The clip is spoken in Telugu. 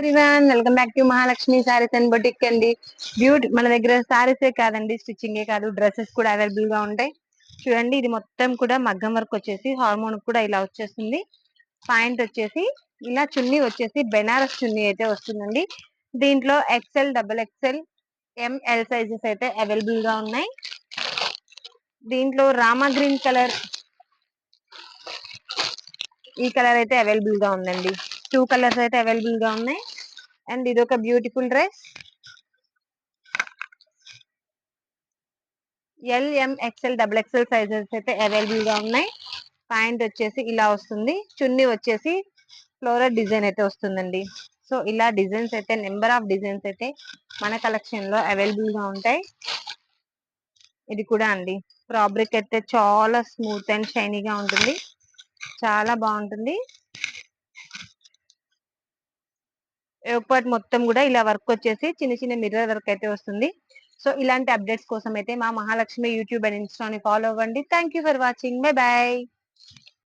Everyone welcome back to Mahalakshmi saris and boutique అండి. మన దగ్గర సారీసే కాదండి, స్టిచ్చింగే కాదు, డ్రెస్సెస్ కూడా అవైలబుల్ గా ఉంటాయి. చూడండి, ఇది మొత్తం కూడా మగ్గం వర్క్ వచ్చేసి హార్మోన్ కూడా ఇలా వచ్చేస్తుంది. పాయింట్ వచ్చేసి ఇలా, చున్నీ వచ్చేసి బెనారస్ చున్నీ అయితే వస్తుందండి. దీంట్లో XL, double XL, M L sizes అయితే అవైలబుల్ గా ఉన్నాయి. దీంట్లో రామా గ్రీన్ కలర్, ఈ కలర్ అయితే అవైలబుల్ గా ఉందండి. 2 కలర్స్ అయితే అవైలబుల్ గా ఉన్నాయి. అండ్ ఇది ఒక beautiful dress. L M XL, double XL sizes అయితే అవైలబుల్ గా ఉన్నాయి. ప్యాంట్ వచ్చేసి ఇలా వస్తుంది. చున్నీ వచ్చేసి ఫ్లోరల్ డిజైన్ అయితే వస్తుందండి. సో ఇలా డిజైన్స్ అయితే, నెంబర్ ఆఫ్ డిజైన్స్ అయితే మన కలెక్షన్ లో అవైలబుల్ గా ఉంటాయి. ఇది కూడా అండి, ఫ్యాబ్రిక్ అయితే చాలా స్మూత్ అండ్ షైనీగా ఉంటుంది. చాలా బాగుంటుంది. పార్ట్ మొత్తం కూడా ఇలా వర్క్ వచ్చేసి చిన్న చిన్న మిర్రర్ వర్క్ అయితే వస్తుంది. సో ఇలాంటి అప్డేట్స్ కోసం అయితే మా మహాలక్ష్మి యూట్యూబ్ అండ్ ఇన్స్టా ని ఫాలో అవ్వండి. Thank you for watching. Bye bye.